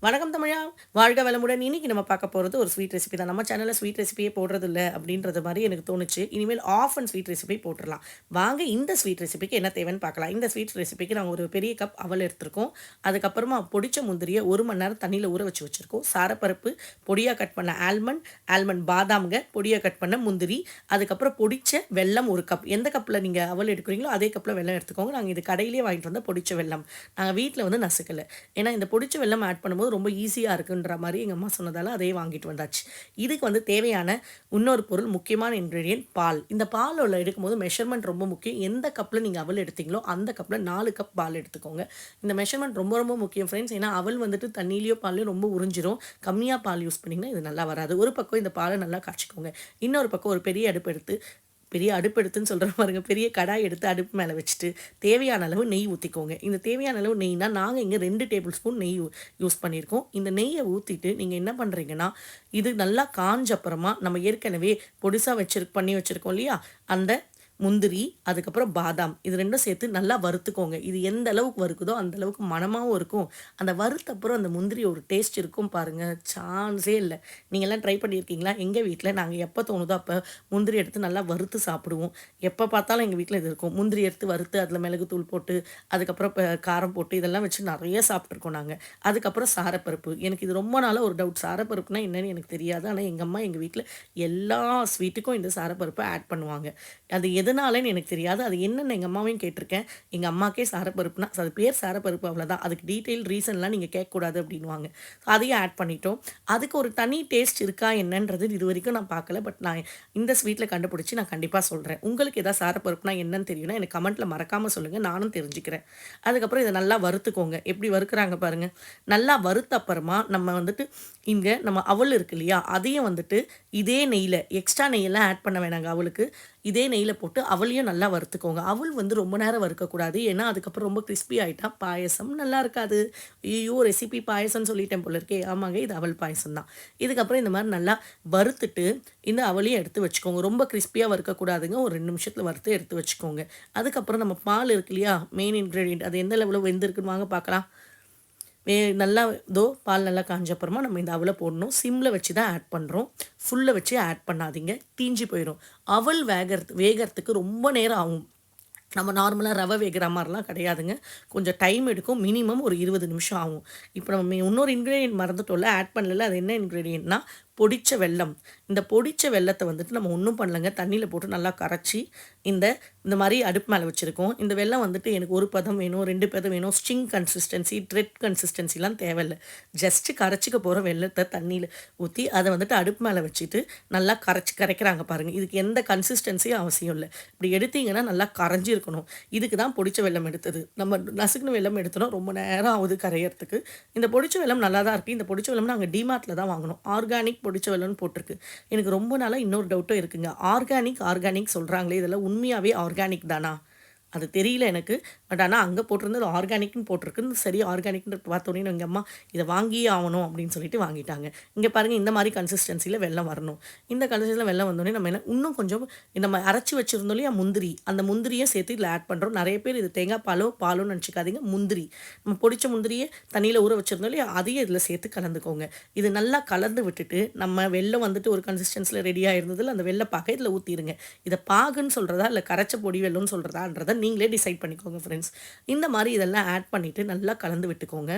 வணக்கம் தமிழா, வாழ்க வளமுடன். இன்னைக்கு நம்ம பார்க்க போகிறது ஒரு ஸ்வீட் ரெசிபி தான். நம்ம சேனலில் ஸ்வீட் ரெசிபியே போடுறது இல்லை அப்படின்றது மாதிரி எனக்கு தோணுச்சு. இனிமேல் ஆஃப் அண்ட் ஸ்வீட் ரெசிபி போட்டுடலாம். வாங்க இந்த ஸ்வீட் ரெசிபிக்கு என்ன தேவைன்னு பார்க்கலாம். இந்த ஸ்வீட் ரெசிபிக்கு நாங்கள் ஒரு பெரிய கப் அவல் எடுத்துருக்கோம். அதுக்கப்புறமா பொடிச்ச முந்திரியை 1 மணி நேரம் தண்ணியில் ஊற வச்சுருக்கோம். சாரப்பருப்பு, பொடியாக கட் பண்ண ஆல்மண்ட் பாதாம்ங்க, பொடியாக கட் பண்ண முந்திரி, அதுக்கப்புறம் பொடிச்ச வெல்லம் 1 கப். எந்த கப்பில் நீங்கள் அவல் எடுக்கிறீங்களோ அதே கப்பில் வெல்லம் எடுத்துக்கோங்க. நாங்கள் இது கடையிலே வாங்கிட்டு வந்த பொடிச்ச வெல்லம். நாங்கள் வீட்டில் வந்து நசுக்கலை. ஏன்னா இந்த பொடிச்ச வெல்லம் ஆட் பண்ணும்போது ரொம்ப ஈஸியாக இருக்குன்ற மாதிரி எங்கள் அம்மா சொன்னதால் அதே வாங்கிட்டு வந்தாச்சு. இதுக்கு வந்து தேவையான இன்னொரு பொருள், முக்கியமான இன்க்ரீடியன்ட் பால். இந்த பாலில் எடுக்கும்போது மெஷர்மெண்ட் ரொம்ப முக்கியம். எந்த கப்பில் நீங்கள் அவல் எடுத்தீங்களோ அந்த கப்பில் 4 கப் பால் எடுத்துக்கோங்க. இந்த மெஷர்மெண்ட் ரொம்ப ரொம்ப முக்கியம் ஃப்ரெண்ட்ஸ். ஏன்னா அவல் வந்துட்டு தண்ணியிலையோ பால்லையோ ரொம்ப உறிஞ்சிரும். கம்மியாக பால் யூஸ் பண்ணிங்கன்னா இது நல்லா வராது. ஒரு பக்கம் இந்த பாலை நல்லா காய்ச்சிக்கோங்க. இன்னொரு பக்கம் ஒரு பெரிய அடுப்பு எடுத்துன்னு சொல்கிற பாருங்க, பெரிய கடாய் எடுத்து அடுப்பு மேலே வச்சுட்டு தேவையான அளவு நெய் ஊற்றிக்கோங்க. இந்த தேவையான அளவு நெய்னா நாங்கள் இங்கே 2 டேபிள் ஸ்பூன் நெய் யூஸ் பண்ணியிருக்கோம். இந்த நெய்யை ஊற்றிட்டு நீங்கள் என்ன பண்ணுறீங்கன்னா, இது நல்லா காஞ்ச அப்புறமா நம்ம ஏற்கனவே பொடிசாக பண்ணி வச்சுருக்கோம் இல்லையா, அந்த முந்திரி, அதுக்கப்புறம் பாதாம், இது 2ம் சேர்த்து நல்லா வறுத்துக்கோங்க. இது எந்த அளவுக்கு வறுக்குதோ அந்த அளவுக்கு மணமாகவும் இருக்கும். அந்த வறுத்தப்புறம் அந்த முந்திரி ஒரு டேஸ்ட் இருக்கும் பாருங்கள், சான்ஸே இல்லை. நீங்கள்லாம் ட்ரை பண்ணியிருக்கீங்களா? எங்கள் வீட்டில் நாங்கள் எப்போ தோணுதோ அப்போ முந்திரி எடுத்து நல்லா வறுத்து சாப்பிடுவோம். எப்போ பார்த்தாலும் எங்கள் வீட்டில் இது இருக்கும். முந்திரி எடுத்து வறுத்து அதில் மிளகுத்தூள் போட்டு, அதுக்கப்புறம் காரம் போட்டு இதெல்லாம் வச்சு நிறைய சாப்பிட்ருக்கோம் நாங்கள். அதுக்கப்புறம் சாரப்பருப்பு. எனக்கு இது ரொம்ப நாளாக ஒரு டவுட், சாரப்பருப்புனா என்னன்னு எனக்கு தெரியாது. ஆனால் எங்கள் அம்மா எங்கள் வீட்டில் எல்லா ஸ்வீட்டுக்கும் இந்த சாரப்பருப்பை ஆட் பண்ணுவாங்க. அது எதனாலன்னு எனக்கு தெரியாது. அது என்னென்னு எங்கள் அம்மாவையும் கேட்டிருக்கேன். எங்கள் அம்மாக்கே சாரப்பருப்புனா அது பேர் சாரப்பருப்பு, அவ்வளோதான். அதுக்கு டீட்டெயில் ரீசன்லாம் நீங்கள் கேட்கக்கூடாது அப்படின்வாங்க. அதையும் ஆட் பண்ணிட்டோம். அதுக்கு ஒரு தனி டேஸ்ட் இருக்கா என்னன்றது இது வரைக்கும் நான் பார்க்கல. பட் நான் இந்த ஸ்வீட்டில் கண்டுபிடிச்சி நான் கண்டிப்பாக சொல்கிறேன். உங்களுக்கு எதாவது சாரப்பருப்புனா என்னன்னு தெரியும்னா எனக்கு கமெண்ட்டில் மறக்காமல் சொல்லுங்கள், நானும் தெரிஞ்சுக்கிறேன். அதுக்கப்புறம் இதை நல்லா வறுத்துக்கோங்க. எப்படி வறுக்கிறாங்க பாருங்கள். நல்லா வறுத்த அப்புறமா நம்ம வந்துட்டு இங்கே நம்ம அவல் இருக்கு இல்லையா, அதையும் வந்துட்டு இதே நெய்யில், எக்ஸ்ட்ரா நெய்யெல்லாம் ஆட் பண்ண வேணாங்க அவளுக்கு. இதே நெய்யில் போட்டு அவளையும் நல்லா வறுத்துக்கோங்க. அவள் வந்து ரொம்ப நேரம் வறுக்கக்கூடாது. ஏன்னா அதுக்கப்புறம் ரொம்ப கிறிஸ்பி ஆகிட்டா பாயசம் நல்லா இருக்காது. ஐயோ, ரெசிபி பாயசம்னு சொல்லிட்டேன் போல இருக்கே. ஆமாங்க, இது அவல் பாயசம் தான். இதுக்கப்புறம் இந்த மாதிரி நல்லா வறுத்துட்டு இந்த அவளையும் எடுத்து வச்சுக்கோங்க. ரொம்ப கிறிஸ்பியாக வறுக்கக்கூடாதுங்க. ஒரு 2 நிமிஷத்தில் வறுத்து எடுத்து வச்சுக்கோங்க. அதுக்கப்புறம் நம்ம பால் இருக்கு இல்லையா, மெயின் இன்க்ரீடியன்ட், அது எந்த லெவலில் வெந்திருக்குன்னு வாங்க பார்க்கலாம். நல்லா பால் நல்லா காஞ்ச அப்புறமா நம்ம இந்த அவலை போடணும். சிம்மில் வச்சு தான் ஆட் பண்ணுறோம். ஃபுல்லை வச்சு ஆட் பண்ணாதீங்க, தீஞ்சு போயிடும். அவல் வேகிறதுக்கு ரொம்ப நேரம் ஆகும். நம்ம நார்மலாக ரவை வேகிற மாதிரிலாம் கிடையாதுங்க. கொஞ்சம் டைம் எடுக்கும். மினிமம் ஒரு 20 நிமிஷம் ஆகும். இப்போ நம்ம இன்னொரு இன்க்ரீடியன்ட் மறந்துட்டோம்ல, ஆட் பண்ணல. அது என்ன இன்க்ரீடியன்ட்னா பொடிச்ச வெல்லம். இந்த பொடிச்ச வெல்லத்தை வந்துட்டு நம்ம ஒன்றும் பண்ணலங்க, தண்ணியில் போட்டு நல்லா கரைச்சி இந்த மாதிரி அடுப்பு மேலே வச்சுருக்கோம். இந்த வெல்லம் வந்துட்டு எனக்கு 1 பதம் வேணும், 2 பதம் வேணும், ஸ்டிங் கன்சிஸ்டன்சி, ட்ரெட் கன்சிஸ்டன்சிலாம் தேவையில்லை. ஜஸ்ட்டு கரைச்சிக்க போகிற வெல்லத்தை தண்ணியில் ஊற்றி அதை வந்துட்டு அடுப்பு மேலே வச்சுட்டு நல்லா கரைக்கிறாங்க பாருங்கள். இதுக்கு எந்த கன்சிஸ்டன்சியும் அவசியம் இல்லை. இப்படி எடுத்திங்கன்னா நல்லா கரைஞ்சி இருக்கணும். இதுக்கு தான் பொடிச்ச வெல்லம் எடுத்தது. நம்ம நசுக்குன்னு வெல்லம் எடுத்தோன்னா ரொம்ப நேரம் ஆகுது கரையிறதுக்கு. இந்த பொடிச்ச வெல்லம் நல்லா தான் இருக்குது. இந்த பொடிச்ச வெல்லம் நாங்கள் டிமார்ட்டில் தான் வாங்கினோம். ஆர்கானிக் பொடிச்ச வெல்லம்னு போட்டிருக்கு. எனக்கு ரொம்ப நாளாக இன்னொரு டவுட்டும் இருக்குங்க. ஆர்கானிக் சொல்கிறாங்களே, இதெல்லாம் உண்மையாகவே ஆர்கானிக் தானா? அது தெரியல எனக்கு. பட் ஆனால் அங்கே போட்டிருந்தது ஆர்கானிக்னு போட்டிருக்குன்னு. சரி, ஆர்கானிக்னு பார்த்தோன்னே எங்கள் அம்மா இதை வாங்கியே ஆகணும் அப்படின்னு சொல்லிட்டு வாங்கிட்டாங்க. இங்கே பாருங்கள், இந்த மாதிரி கன்சிஸ்டன்சியில் வெல்லம் வரணும். இந்த கன்சிஸ்டன்சியில் வெல்லம் வந்தோடனே நம்ம இன்னும் கொஞ்சம் நம்ம அரைச்சி வச்சுருந்தோம் இல்லையா முந்திரி, அந்த முந்திரியை சேர்த்து இதில் ஆட் பண்ணுறோம். நிறைய பேர் இது தேங்காய் பாலோன்னு நினச்சிக்காதீங்க. முந்திரி, நம்ம பொடிச்ச முந்திரியை தண்ணியில் ஊற வச்சுருந்தோம் இல்லையா, அதையே இதில் சேர்த்து கலந்துக்கோங்க. இது நல்லா கலந்து விட்டுட்டு நம்ம வெல்லம் வந்துட்டு ஒரு கன்சிஸ்டன்சியில் ரெடியாக இருந்ததில் அந்த வெள்ளை பாக்கை இதில் ஊற்றிடுங்க. இதை பாகுன்னு சொல்கிறதா இல்லை கரைச்ச பொடி வெல்லம்னு சொல்கிறதான்றதை நீங்களே டிசைட் பண்ணிக்கோங்க ஃப்ரெண்ட்ஸ். இந்த மாதிரி இதெல்லாம் ஆட் பண்ணிவிட்டு நல்லா கலந்து விட்டுக்கோங்க.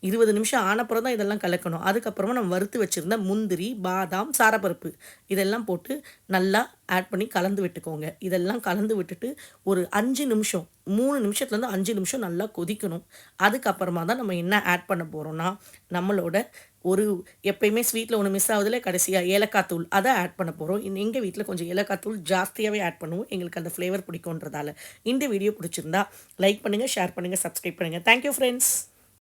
20 நிமிஷம் ஆனப்புறம் தான் இதெல்லாம் கலக்கணும். அதுக்கப்புறமா நம்ம வறுத்து வச்சுருந்த முந்திரி, பாதாம், சாரப்பருப்பு இதெல்லாம் போட்டு நல்லா ஆட் பண்ணி கலந்து விட்டுக்கோங்க. இதெல்லாம் கலந்து விட்டுட்டு ஒரு 5 நிமிஷம், 3 நிமிஷத்துலேருந்து 5 நிமிஷம் நல்லா கொதிக்கணும். அதுக்கப்புறமா தான் நம்ம என்ன ஆட் பண்ண போகிறோம்னா, நம்மளோட எப்பயுமே ஸ்வீட்டில் ஒன்று மிஸ் ஆகுதுல, கடைசியாக ஏலக்காய் தூள், அதை ஆட் பண்ண போகிறோம். எங்கள் வீட்டில் கொஞ்சம் ஏலக்காய் தூள் ஜாஸ்தியாகவே ஆட் பண்ணுவோம். எங்களுக்கு அந்த ஃப்ளேவர் பிடிக்குன்றதால. இந்த வீடியோ பிடிச்சிருந்தா லைக் பண்ணுங்கள், ஷேர் பண்ணுங்கள், சப்ஸ்கிரைப் பண்ணுங்கள். Thank you friends.